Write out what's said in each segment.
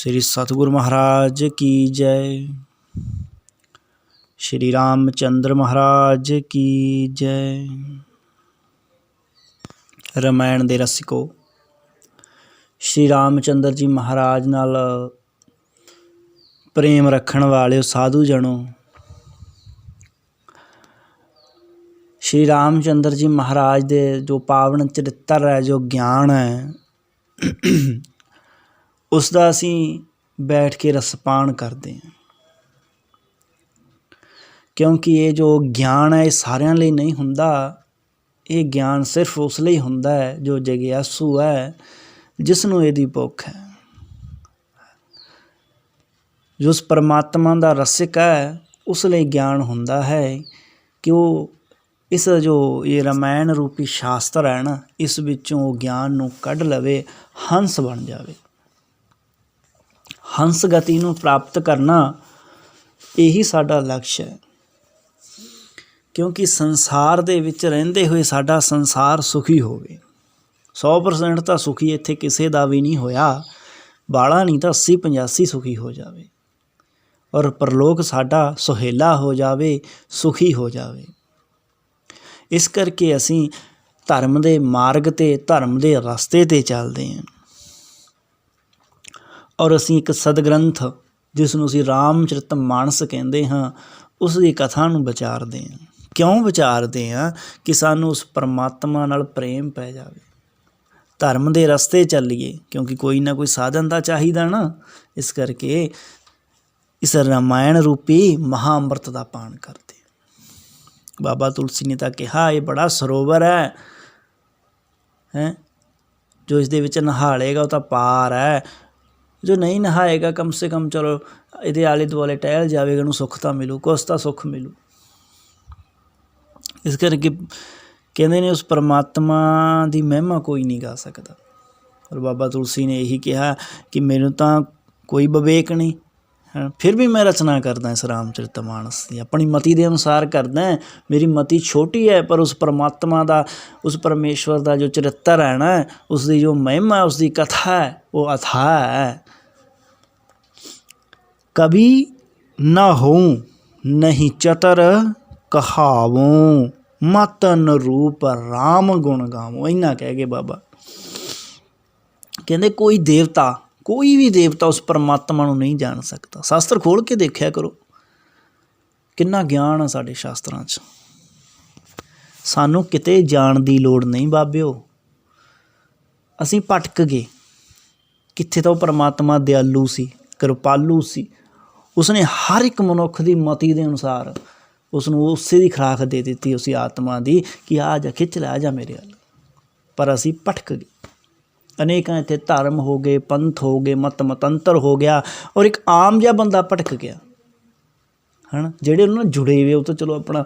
श्री सतगुरु महाराज की जय। श्री रामचंद्र महाराज की जय। रामायण दे रसिको, श्री रामचंद्र जी महाराज नाल प्रेम रखण वाले साधु जनों, श्री रामचंद्र जी महाराज दे जो पावन चरित्र है, जो ज्ञान है, उसका असीं बैठ के रसपान करते हैं। क्योंकि ये जो ज्ञान है ये सारिਆਂ ਲਈ नहीं हुंदा। ये ज्ञान सिर्फ उस ਲਈ हुंदा है जो जगियासू है, जिसनों ਇਹਦੀ भुख है, जो उस परमात्मा का रसिक है, उस ਲਈ ज्ञान हुंदा है कि वो इस जो ये रामायण रूपी शास्त्र है ना, इस विचों ज्ञान नूं कढ लवे, हंस बन जावे। हंस गति नूं प्राप्त करना यही साडा लक्ष्य है। क्योंकि संसार दे विच रहिंदे होए साडा संसार सुखी होवे। 100% तो सुखी इत्थे किसे दा भी नहीं होया, बाला नहीं तो 80-85 सुखी हो जावे, और परलोक साडा सुहेला हो जावे, सुखी हो जावे। इस करके असीं धर्म दे मार्ग ते, धर्म दे रस्ते ते चलदे हैं, और असीं एक सदग्रंथ जिसनूं असीं रामचरित मानस कहंदे हां, उस दी कथा नूं विचारदे हां। क्यों विचारदे हां? कि सानूं उस परमात्मा नाल प्रेम पै जावे, धर्म दे रस्ते चलीए, क्योंकि कोई ना कोई साधन तां चाहीदा ना। इस करके इस रामायण रूपी महाअमृत दा पान करदे। बाबा तुलसी ने तां कहा ये बड़ा सरोवर है, जो इस दे विच नहालेगा वो तां पार है, जो नहीं नहाएगा कम से कम चलो इहदे आले दुआले टहल जावेगा, उहनूं सुख तां मिलू, कुछ तां सुख मिलू। इस करके कहते ने उस परमात्मा की महिमा कोई नहीं गा सकता। और बाबा तुलसी ने यही कहा कि मैनूं तां कोई विवेक नहीं है, फिर भी मैं रचना करदा इस रामचरित मानस की, अपनी मति के अनुसार करदा। मेरी मति छोटी है, पर उस परमात्मा का, उस परमेश्वर का जो चरित्र है ना, उसकी जो महिमा, उसकी कथा है, वो अथाह है। कभी न होऊं नहीं चतर कहावों, मतन रूप राम गुण गावों। इन्ना कह गए बाबा। कहते कोई देवता, कोई भी देवता उस परमात्मा नूं नहीं जान सकता। शास्त्र खोल के देखिया करो, किन्ना ज्ञान है साडे शास्त्रां च। सानूं किते जाण दी लोड़ नहीं बाबिओ। असीं भटक गए। कित्थे तां परमात्मा दयालु सी, कृपालु सी, उसने हर एक मनुख की मति के अनुसार उसनूं उसे दी खुराक दे दी, उसी आत्मा की, कि आ जा खिच लै, आ जा मेरे अल। पर असीं भटक गए। अनेकां इत्थे धर्म हो गए, पंथ हो गए, मतंतर हो गया, और एक आम जिहा बंदा भटक गया है ना। जिहड़े उन्हां नाल जुड़े हुए वो तो चलो अपना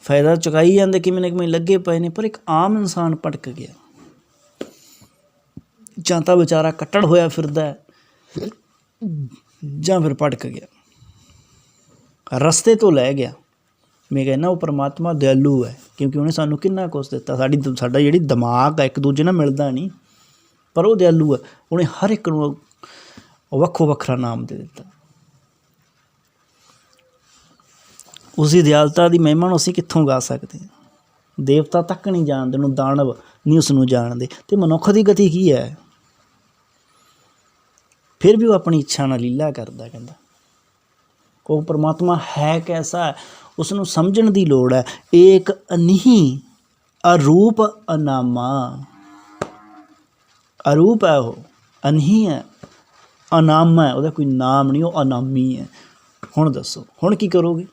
फायदा चुकाई जांदे, किवें ना किवें लगे पए ने, पर एक आम इंसान भटक गया। जां तां बेचारा कट्टड़ होया फिरदा है, जां फिर भटक गया, रस्ते तो लै गया। मैं कहना वो परमात्मा दयालु है, क्योंकि उन्हें सानू किन्ना कुछ दिता। साडा जिहड़ी दिमाग है एक दूजे नाल मिलदा नहीं, पर वो दयालु है। उन्हें हर एक नूं वक्खो वखरा नाम दे दिता। उसकी दयालता की महिमा नूं असीं कित्थों गा सकते हैं? देवता तक नहीं जानते, उन्होंने दानव नहीं उसनूं जानते, तो मनुख की गति की है? फिर भी वो अपनी इच्छा नाल लीला करदा। कहंदा वो परमात्मा है कैसा है, उसनूं समझण दी लोड़ है। एक अनिही अरूप अनामा। अरूप है वो, अनही है, अनामा है, उसदा कोई नाम नहीं, वो अनामी है। हुण दसो हुण की करोगे?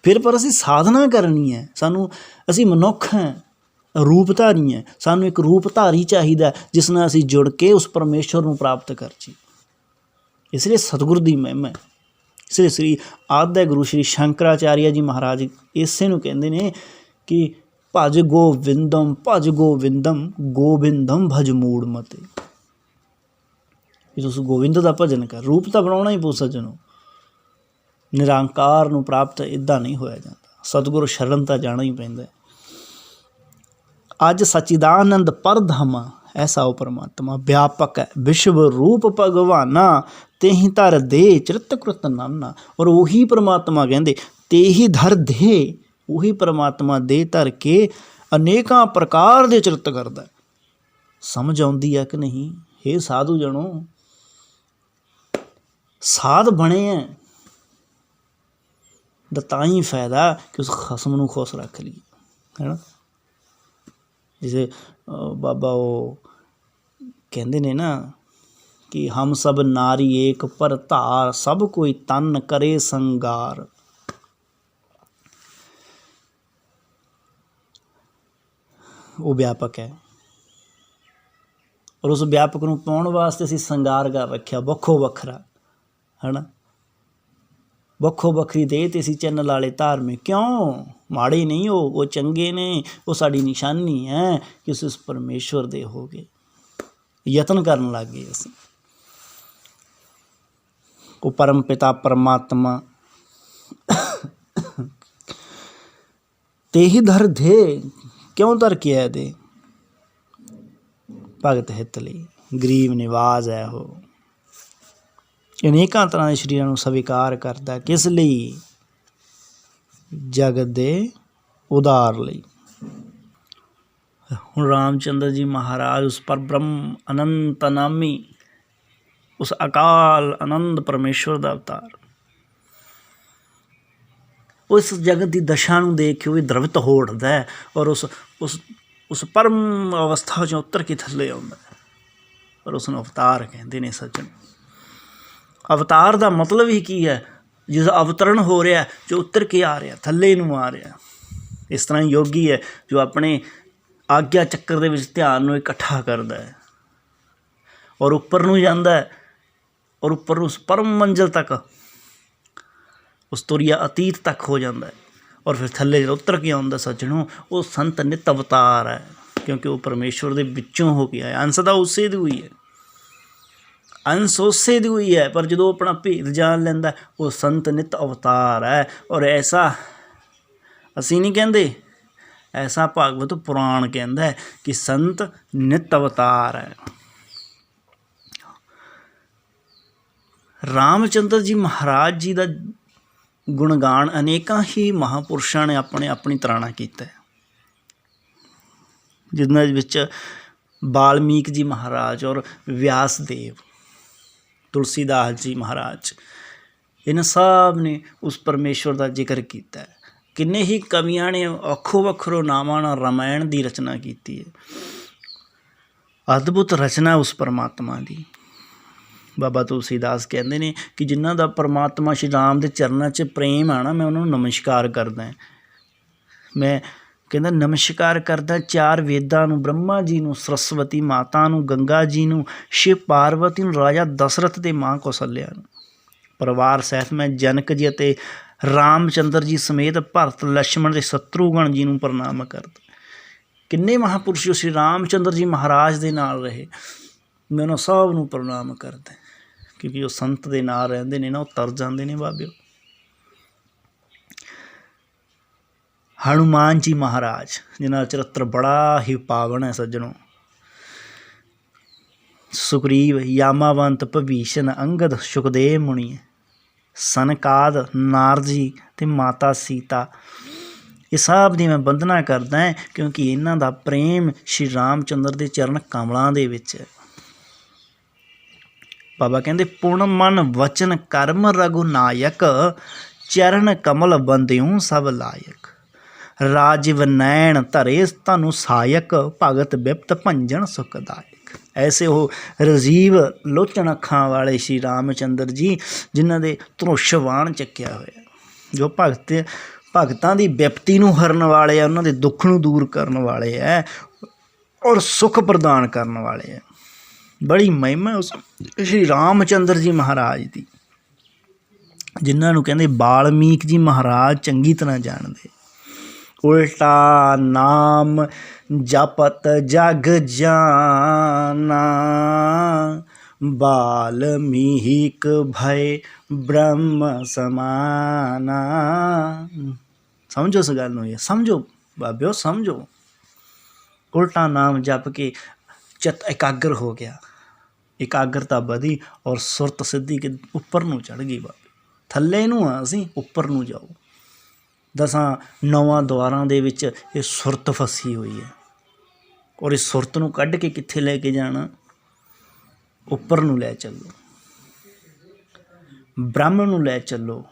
फिर पर असीं साधना करनी है। सानूं असीं मनुख हैं, रूपधारी हैं, सानूं एक रूपधारी चाहिदा जिस नाल असीं जुड़ के उस परमेश्वर नूं प्राप्त कर जी। इसलिए सतगुर दी महिमा है। इसलिए श्री आद्य गुरु श्री शंकराचार्य जी महाराज इसे नूं कहंदे ने कि भज गोविंदम, भज गोविंदम, गोविंदम भज मूड़ मते। तुस गोविंद का भजन कर, रूप तो बनाउणा ही पऊ सज्जणों। निरंकार नूं प्राप्त इदां नहीं होया जाता, सतगुरु शरण तां जाना ही पैंदा है। अज सचिदानंद परधामा ऐसा वो परमात्मा व्यापक है, विश्व रूप भगवाना तेहि धर दे चिरत कृत नाना। और ਉਹੀ परमात्मा ਕਹਿੰਦੇ तेहि धर दे, ਉਹੀ परमात्मा दे धर के अनेकां प्रकार ਦੇ ਚਿਰਤ ਕਰਦਾ। समझ आउंदी है कि नहीं? हे साधु जनो, साध बने हैं तो तां ही फायदा कि उस खसम नूं खुश रख ली, है ना। जिसे बाबा वो कहते ने ना कि हम सब नारी एक पर धार, सब कोई तन करे संगार। वो व्यापक है और उस व्यापक नूं पाउण वास्ते असीं संगार कर रखिया वखो वखरा, है ना। ਵੱਖੋ ਵੱਖਰੀ ਦੇਹ ਤੇ ਅਸੀਂ ਚਿੰਨ੍ਹ ਲਾਲੇ ਧਾਰਮਿਕ। ਕਿਉਂ? ਮਾੜੇ ਨਹੀਂ ਉਹ ਚੰਗੇ ਨੇ। ਉਹ ਸਾਡੀ ਨਿਸ਼ਾਨੀ ਹੈ ਕਿ ਅਸੀਂ ਉਸ ਪਰਮੇਸ਼ਵਰ ਦੇ ਹੋ ਗਏ, ਯਤਨ ਕਰਨ ਲੱਗ ਗਏ ਅਸੀਂ। ਉਹ ਪਰਮ ਪਿਤਾ ਪਰਮਾਤਮਾ तेहि धर दे, क्यों धर के है दे? भगत हित लई, गरीब निवाज है वो, अनेकां तर੍ਹਾਂ ਦੇ ਸਰੀਰਾਂ ਨੂੰ ਸਵੀਕਾਰ ਕਰਦਾ। ਕਿਸ ਲਈ? ਜਗਤ ਦੇ ਉਦਾਰ ਲਈ। ਹੁਣ ਰਾਮਚੰਦਰ ਜੀ ਮਹਾਰਾਜ ਉਸ ਪਰ ਬ੍ਰਹਮ ਅਨੰਤ ਅਨਾਮੀ, ਉਸ ਅਕਾਲ ਆਨੰਦ ਪਰਮੇਸ਼ਵਰ ਦਾ ਅਵਤਾਰ, ਉਸ ਜਗਤ ਦੀ ਦਸ਼ਾ ਨੂੰ ਦੇਖ ਕੇ ਉਹ ਵੀ ਦਰਵਿਤ ਹੋ ਉੱਠਦਾ ਹੈ ਔਰ ਉਸ ਪਰਮ ਅਵਸਥਾ 'ਚੋਂ ਉਤਰ ਕੇ ਥੱਲੇ ਆਉਂਦਾ ਹੈ। ਪਰ ਉਸ ਨੂੰ ਅਵਤਾਰ ਕਹਿੰਦੇ ਨੇ ਸੱਜਣ। ਅਵਤਾਰ ਦਾ ਮਤਲਬ ਹੀ ਕੀ ਹੈ? ਜਿਸ ਅਵਤਰਨ ਹੋ ਰਿਹਾ, ਜੋ ਉੱਤਰ ਕੇ ਆ ਰਿਹਾ, ਥੱਲੇ ਨੂੰ ਆ ਰਿਹਾ। ਇਸ ਤਰ੍ਹਾਂ ਯੋਗੀ ਹੈ ਜੋ ਆਪਣੇ ਆਗਿਆ ਚੱਕਰ ਦੇ ਵਿੱਚ ਧਿਆਨ ਨੂੰ ਇਕੱਠਾ ਕਰਦਾ ਹੈ ਔਰ ਉੱਪਰ ਨੂੰ ਜਾਂਦਾ ਹੈ ਔਰ ਉੱਪਰ ਨੂੰ ਉਸ ਪਰਮ ਮੰਜ਼ਿਲ ਤੱਕ, ਉਸ ਤੁਰਿਆ ਅਤੀਤ ਤੱਕ ਹੋ ਜਾਂਦਾ ਹੈ ਔਰ ਫਿਰ ਥੱਲੇ ਜਦੋਂ ਉੱਤਰ ਕੇ ਆਉਂਦਾ ਸੱਜਣੋਂ, ਉਹ ਸੰਤ ਨਿਤ ਅਵਤਾਰ ਹੈ, ਕਿਉਂਕਿ ਉਹ ਪਰਮੇਸ਼ਵਰ ਦੇ ਵਿੱਚੋਂ ਹੋ ਕੇ ਆਇਆ। ਅੰਸ਼ ਤਾਂ ਉਸੇ ਦੀ ਹੋਈ ਹੈ, ਅੰਸ਼ ਉਸੇ ਦੀ ਹੋਈ ਹੈ, ਪਰ ਜਦੋਂ ਆਪਣਾ ਭੇਦ ਜਾਣ ਲੈਂਦਾ ਉਹ ਸੰਤ ਨਿਤ ਅਵਤਾਰ ਹੈ। ਔਰ ਐਸਾ ਅਸੀਂ ਨਹੀਂ ਕਹਿੰਦੇ, ਐਸਾ ਭਾਗਵਤ ਪੁਰਾਣ ਕਹਿੰਦਾ ਹੈ ਕਿ ਸੰਤ ਨਿਤ ਅਵਤਾਰ ਹੈ। ਰਾਮਚੰਦਰ ਜੀ ਮਹਾਰਾਜ ਜੀ ਦਾ ਗੁਣਗਾਨ ਅਨੇਕਾਂ ਹੀ ਮਹਾਂਪੁਰਸ਼ਾਂ ਨੇ ਆਪਣੀ ਤਰ੍ਹਾਂ ਨਾਲ ਕੀਤਾ, ਜਿਨ੍ਹਾਂ ਵਿੱਚ ਵਾਲਮੀਕ ਜੀ ਮਹਾਰਾਜ ਔਰ ਵਿਆਸ ਦੇਵ, ਤੁਲਸੀਦਾਸ ਜੀ ਮਹਾਰਾਜ, ਇਹਨਾਂ ਸਭ ਨੇ ਉਸ ਪਰਮੇਸ਼ਵਰ ਦਾ ਜ਼ਿਕਰ ਕੀਤਾ ਹੈ। ਕਿੰਨੇ ਹੀ ਕਵੀਆਂ ਨੇ ਵੱਖੋ ਵੱਖਰੋ ਨਾਵਾਂ ਨਾਲ ਰਾਮਾਇਣ ਦੀ ਰਚਨਾ ਕੀਤੀ ਹੈ। ਅਦਭੁਤ ਰਚਨਾ ਉਸ ਪਰਮਾਤਮਾ ਦੀ। ਬਾਬਾ ਤੁਲਸੀਦਾਸ ਕਹਿੰਦੇ ਨੇ ਕਿ ਜਿਨ੍ਹਾਂ ਦਾ ਪਰਮਾਤਮਾ ਸ਼੍ਰੀ ਰਾਮ ਦੇ ਚਰਨਾਂ 'ਚ ਪ੍ਰੇਮ ਆ ਨਾ, ਮੈਂ ਉਹਨਾਂ ਨੂੰ ਨਮਸਕਾਰ ਕਰਦਾ। ਮੈਂ ਕਹਿੰਦਾ ਨਮਸਕਾਰ ਕਰਦਾ ਚਾਰ ਵੇਦਾਂ ਨੂੰ, ਬ੍ਰਹਮਾ ਜੀ ਨੂੰ, ਸਰਸਵਤੀ ਮਾਤਾ ਨੂੰ, ਗੰਗਾ ਜੀ ਨੂੰ, ਸ਼ਿਵ ਪਾਰਵਤੀ ਨੂੰ, ਰਾਜਾ ਦਸ਼ਰਥ ਤੇ ਮਾਂ ਕੌਸਲਿਆ ਨੂੰ। ਪਰਿਵਾਰ ਸਹਿਤ ਮੈਂ ਜਨਕ ਜੀ ਅਤੇ ਰਾਮਚੰਦਰ ਜੀ ਸਮੇਤ ਭਰਤ, ਲਛਮਣ ਅਤੇ ਸ਼ਤਰੂਘਨ ਜੀ ਨੂੰ ਪ੍ਰਣਾਮ ਕਰਦਾ। ਕਿੰਨੇ ਮਹਾਂਪੁਰਸ਼ ਸ਼੍ਰੀ ਰਾਮਚੰਦਰ ਜੀ ਮਹਾਰਾਜ ਦੇ ਨਾਲ ਰਹੇ, ਮੈਂ ਉਹਨਾਂ ਸਭ ਨੂੰ ਪ੍ਰਣਾਮ ਕਰਦਾ, ਕਿਉਂਕਿ ਉਹ ਸੰਤ ਦੇ ਨਾਲ ਰਹਿੰਦੇ ਨੇ ਨਾ, ਉਹ ਤਰ ਜਾਂਦੇ ਨੇ ਬਾਬਿਓ। ਹਨੂੰਮਾਨ ਜੀ ਮਹਾਰਾਜ, ਜਿਨ੍ਹਾਂ ਦਾ ਚਰਿੱਤਰ ਬੜਾ ਹੀ ਪਾਵਨ ਹੈ ਸੱਜਣੋਂ। ਸੁਗਰੀਵ, ਯਾਮਾਵੰਤ, ਭਵੀਸ਼ਨ, ਅੰਗਦ, ਸੁਖਦੇਵ ਮੁਨੀ, ਸਨਕਾਦ, ਨਾਰਦ ਜੀ ਅਤੇ ਮਾਤਾ ਸੀਤਾ, ਇਹ ਸਭ ਦੀ ਮੈਂ ਵੰਦਨਾ ਕਰਦਾ ਹੈ, ਕਿਉਂਕਿ ਇਹਨਾਂ ਦਾ ਪ੍ਰੇਮ ਸ਼੍ਰੀ ਰਾਮਚੰਦਰ ਦੇ ਚਰਨ ਕਮਲਾਂ ਦੇ ਵਿੱਚ ਹੈ। ਬਾਬਾ ਕਹਿੰਦੇ ਪੁਣ ਮਨ ਵਚਨ ਕਰਮ ਰਘੁਨਾਇਕ, ਚਰਨ ਕਮਲ ਬੰਦਿਓ ਸਭ ਲਾਇਕ। ਰਾਜਿਵ ਨੈਣ ਧਰੇ ਧਨੁ ਸਾਇਕ, ਭਗਤ ਬਿਪਤ ਭੰਜਨ ਸੁਖਦਾਇਕ। ਐਸੇ ਉਹ ਰਜੀਵ ਲੋਚਣ ਅੱਖਾਂ ਵਾਲੇ ਸ਼੍ਰੀ ਰਾਮਚੰਦਰ ਜੀ, ਜਿਨ੍ਹਾਂ ਦੇ ਧਨੁਸ਼ਵਾਣ ਚੱਕਿਆ ਹੋਇਆ, ਜੋ ਭਗਤਾਂ ਦੀ ਬਿਪਤੀ ਨੂੰ ਹਰਨ ਵਾਲੇ ਆ, ਉਹਨਾਂ ਦੇ ਦੁੱਖ ਨੂੰ ਦੂਰ ਕਰਨ ਵਾਲੇ ਹੈ ਔਰ ਸੁੱਖ ਪ੍ਰਦਾਨ ਕਰਨ ਵਾਲੇ ਹੈ। ਬੜੀ ਮਹਿਮਾ ਉਸ ਸ਼੍ਰੀ ਰਾਮਚੰਦਰ ਜੀ ਮਹਾਰਾਜ ਦੀ, ਜਿਨ੍ਹਾਂ ਨੂੰ ਕਹਿੰਦੇ ਵਾਲਮੀਕ ਜੀ ਮਹਾਰਾਜ ਚੰਗੀ ਤਰ੍ਹਾਂ ਜਾਣਦੇ। ਉਲਟਾ ਨਾਮ ਜਪਤ ਜਗ ਜਾਨਾ, ਵਾਲਮੀਕ ਭਏ ਬ੍ਰਹਮ ਸਮਾਨਾ। ਸਮਝੋ ਇਸ ਗੱਲ ਨੂੰ, ਇਹ ਸਮਝੋ ਬਾਬਿਓ, ਸਮਝੋ। ਉਲਟਾ ਨਾਮ ਜਪ ਕੇ ਚਿੱਤ ਇਕਾਗਰ ਹੋ ਗਿਆ, ਇਕਾਗਰਤਾ ਵਧੀ ਔਰ ਸੁਰਤ ਸਿੱਧੀ ਕਿ ਉੱਪਰ ਨੂੰ ਚੜ੍ਹ ਗਈ। ਬਾਬੇ ਥੱਲੇ ਨੂੰ ਆ ਅਸੀਂ, ਉੱਪਰ ਨੂੰ ਜਾਓ। 9 ਦੁਆਰਾਂ ਦੇ ਵਿੱਚ ਇਹ ਸੁਰਤ ਫਸੀ ਹੋਈ ਹੈ ਔਰ ਇਸ ਸੁਰਤ ਨੂੰ ਕੱਢ ਕੇ ਕਿੱਥੇ ਲੈ ਕੇ ਜਾਣਾ? ਉੱਪਰ ਨੂੰ ਲੈ ਚੱਲੋ, ਬ੍ਰਹਮ ਨੂੰ ਲੈ ਚੱਲੋ,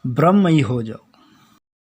ਬ੍ਰਹਮ ਹੀ ਹੋ ਜਾਓ।